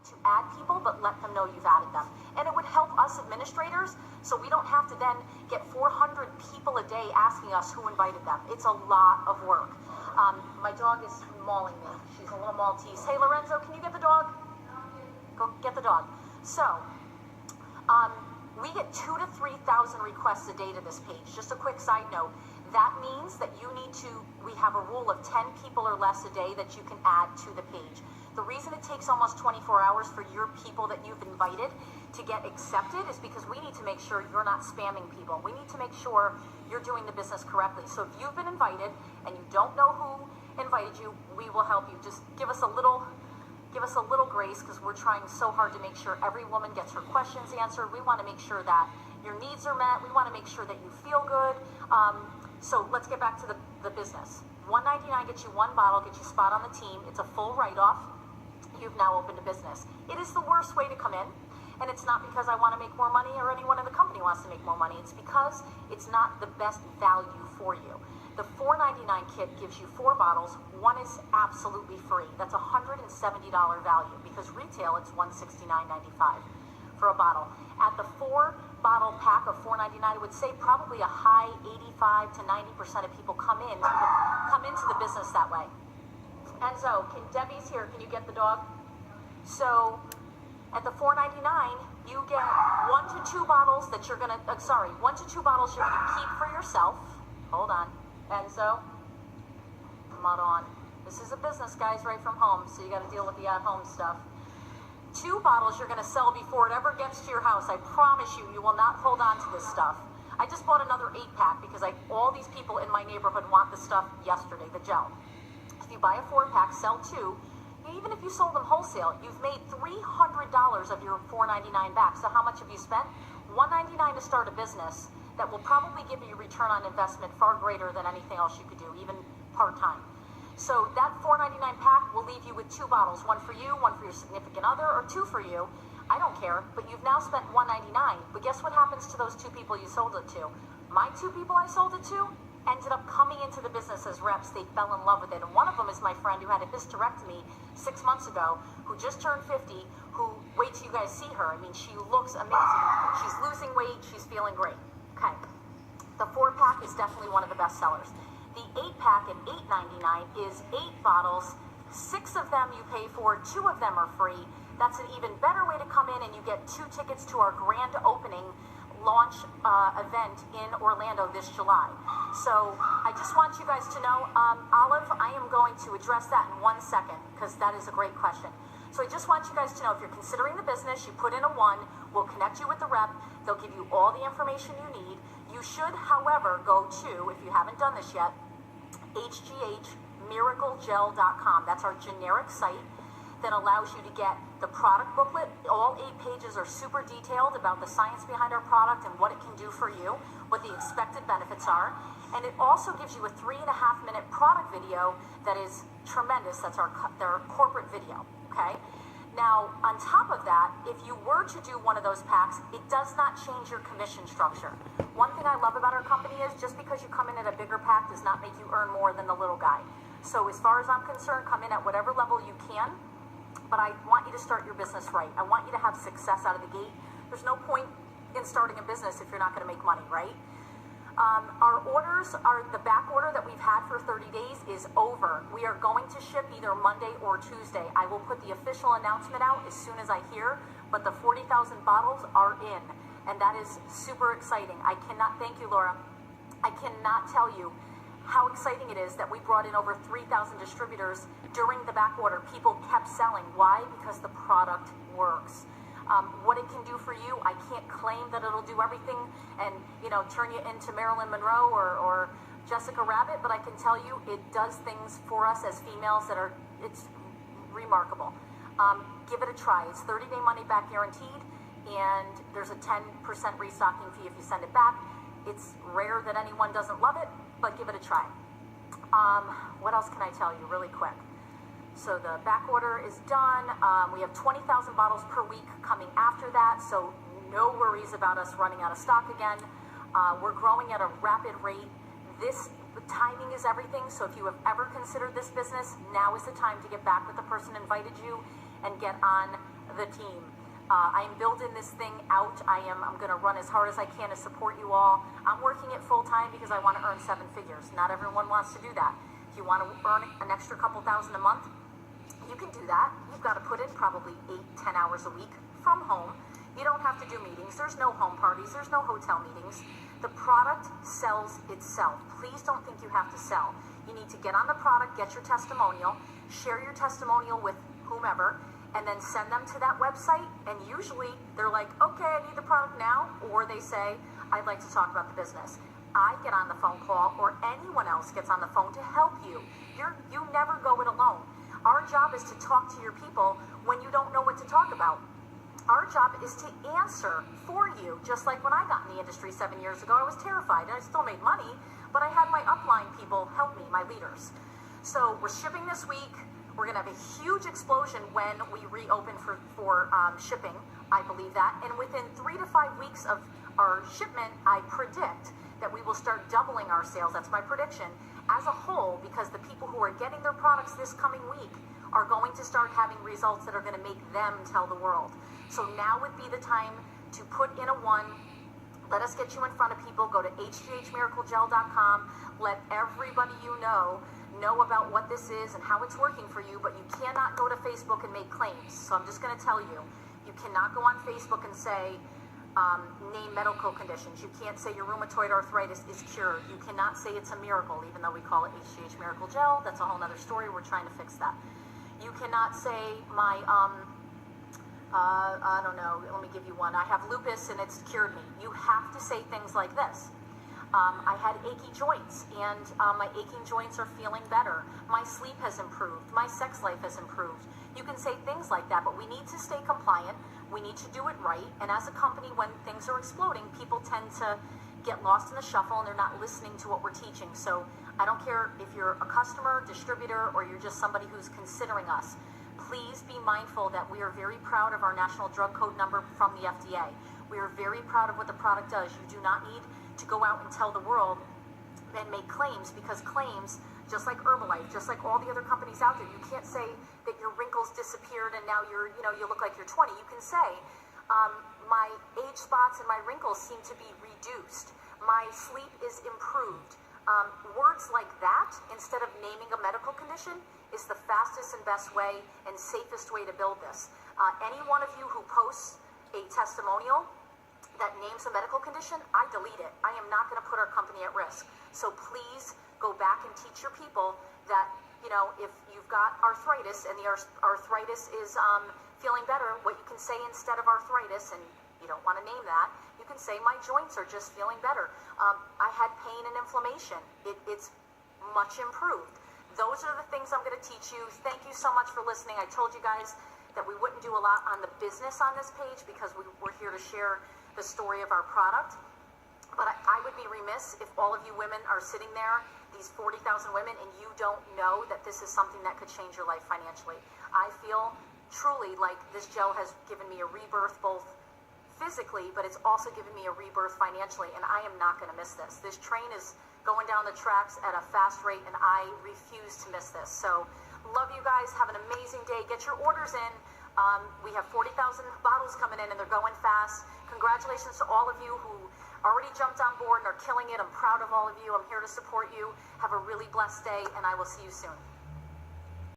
to add people, but let them know you've added them. And it would help us administrators so we don't have to then get 400 people a day asking us who invited them. It's a lot of work. My dog is mauling me. She's a little Maltese. Hey, Lorenzo, can you get the dog? Go get the dog. So, we get 2,000 to 3,000 requests a day to this page. Just a quick side note. That means that we have a rule of 10 people or less a day that you can add to the page. The reason it takes almost 24 hours for your people that you've invited to get accepted is because we need to make sure you're not spamming people. We need to make sure you're doing the business correctly. So if you've been invited and you don't know who invited you, we will help you. Just give us a little grace, because we're trying so hard to make sure every woman gets her questions answered. We want to make sure that your needs are met. We want to make sure that you feel good. So let's get back to the business. $1.99 gets you one bottle, gets you a spot on the team. It's a full write-off. You've now opened a business. It is the worst way to come in, and it's not because I want to make more money or anyone in the company wants to make more money. It's because it's not the best value for you. The $4.99 kit gives you 4 bottles. One is absolutely free. That's a $170 value, because retail it's $169.95 for a bottle. At the 4-bottle pack of $4.99, I would say probably a high 85 to 90% of people come into the business that way. Enzo, Debbie's here. Can you get the dog? So at the $4.99, you get 1 to 2 bottles that you're gonna. 1 to 2 bottles you're gonna keep for yourself. Hold on, Enzo. Come on. This is a business, guys, right from home, so you got to deal with the at-home stuff. 2 bottles you're going to sell before it ever gets to your house. I promise you, you will not hold on to this stuff. I just bought another 8-pack because all these people in my neighborhood want the stuff yesterday, the gel. If you buy a 4-pack, sell 2. Even if you sold them wholesale, you've made $300 of your $4.99 back. So how much have you spent? $1.99 to start a business that will probably give you a return on investment far greater than anything else you could do, even part-time. So that $4.99 pack will leave you with 2 bottles, one for you, one for your significant other, or 2 for you. I don't care, but you've now spent $1.99. But guess what happens to those 2 people you sold it to? My 2 people I sold it to ended up coming into the business as reps. They fell in love with it. And one of them is my friend who had a hysterectomy 6 months ago, who just turned 50, who, wait till you guys see her. I mean, she looks amazing. She's losing weight. She's feeling great. Okay. The 4-pack is definitely one of the best sellers. The 8-pack at $8.99 is 8 bottles. 6 of them you pay for, 2 of them are free. That's an even better way to come in, and you get 2 tickets to our grand opening launch event in Orlando this July. So I just want you guys to know, Olive, I am going to address that in 1 second, because that is a great question. So I just want you guys to know, if you're considering the business, you put in a 1, we'll connect you with the rep. They'll give you all the information you need. You should, however, go to, if you haven't done this yet, hghmiraclegel.com. That's our generic site that allows you to get the product booklet. All 8 pages are super detailed about the science behind our product and what it can do for you, what the expected benefits are. And it also gives you a 3.5-minute product video that is tremendous. That's their corporate video, okay? Now, on top of that, if you were to do one of those packs, it does not change your commission structure. One thing I love about our company is just because you come in at a bigger pack does not make you earn more than the little guy. So as far as I'm concerned, come in at whatever level you can, but I want you to start your business right. I want you to have success out of the gate. There's no point in starting a business if you're not going to make money, right? Our orders, the back order that we've had for 30 days is over. We are going to ship either Monday or Tuesday. I will put the official announcement out as soon as I hear, but the 40,000 bottles are in, and that is super exciting. Thank you, Laura. I cannot tell you how exciting it is that we brought in over 3,000 distributors during the back order. People kept selling. Why? Because the product works. What it can do for you, I can't claim that it'll do everything and, turn you into Marilyn Monroe or Jessica Rabbit, but I can tell you it does things for us as females it's remarkable. Give it a try. It's 30-day money back guaranteed, and there's a 10% restocking fee if you send it back. It's rare that anyone doesn't love it, but give it a try. What else can I tell you really quick? So the back order is done. We have 20,000 bottles per week coming after that, so no worries about us running out of stock again. We're growing at a rapid rate. Timing is everything, so if you have ever considered this business, now is the time to get back with the person who invited you and get on the team. I am building this thing out. I'm going to run as hard as I can to support you all. I'm working it full time because I want to earn 7 figures. Not everyone wants to do that. If you want to earn an extra couple thousand a month, you can do that. You've got to put in probably 8-10 hours a week from home. You don't have to do meetings. There's no home parties. There's no hotel meetings. The product sells itself. Please don't think you have to sell. You need to get on the product, get your testimonial, share your testimonial with whomever, and then send them to that website. And usually they're like, okay, I need the product now. Or they say, I'd like to talk about the business. I get on the phone call, or anyone else gets on the phone to help you. You never go it alone. Our job is to talk to your people when you don't know what to talk about. Our job is to answer for you. Just like when I got in the industry 7 years ago, I was terrified and I still made money, but I had my upline people help me, my leaders. So we're shipping this week. We're going to have a huge explosion when we reopen for shipping. I believe that. And within 3 to 5 weeks of our shipment, I predict that we will start doubling our sales. That's my prediction as a whole, because the people who are getting their products this coming week are going to start having results that are going to make them tell the world. So now would be the time to put in a 1. Let us get you in front of people. Go to hghmiraclegel.com. Let everybody you know about what this is and how it's working for you, but you cannot go to Facebook and make claims. So I'm just going to tell you, you cannot go on Facebook and say, name medical conditions. You can't say your rheumatoid arthritis is cured. You cannot say it's a miracle, even though we call it HGH Miracle Gel. That's a whole other story. We're trying to fix that. You cannot say my, I don't know, let me give you one. I have lupus and it's cured me. You have to say things like this. I had achy joints, and my aching joints are feeling better. My sleep has improved. My sex life has improved. You can say things like that, but we need to stay compliant. We need to do it right. And as a company, when things are exploding, people tend to get lost in the shuffle, and they're not listening to what we're teaching. So I don't care if you're a customer, distributor, or you're just somebody who's considering us. Please be mindful that we are very proud of our national drug code number from the FDA. We are very proud of what the product does. You do not need to go out and tell the world and make claims, because claims, just like Herbalife, just like all the other companies out there, you can't say that your wrinkles disappeared and now you look like you're 20. You can say, my age spots and my wrinkles seem to be reduced. My sleep is improved. Words like that, instead of naming a medical condition, is the fastest and best way and safest way to build this. Any one of you who posts a testimonial that names a medical condition, I delete it. I am not going to put our company at risk. So please go back and teach your people that, if you've got arthritis and the arthritis is feeling better, what you can say instead of arthritis, and you don't want to name that, you can say my joints are just feeling better. I had pain and inflammation. It's much improved. Those are the things I'm going to teach you. Thank you so much for listening. I told you guys that we wouldn't do a lot on the business on this page because we're here to share the story of our product. But I would be remiss if all of you women are sitting there, these 40,000 women, and you don't know that this is something that could change your life financially. I feel truly like this gel has given me a rebirth, both physically, but it's also given me a rebirth financially, and I am not going to miss this. This train is going down the tracks at a fast rate, and I refuse to miss this. So love you guys. Have an amazing day. Get your orders in. We have 40,000 bottles coming in, and they're going fast. Congratulations to all of you who already jumped on board and are killing it. I'm proud of all of you. I'm here to support you. Have a really blessed day, and I will see you soon.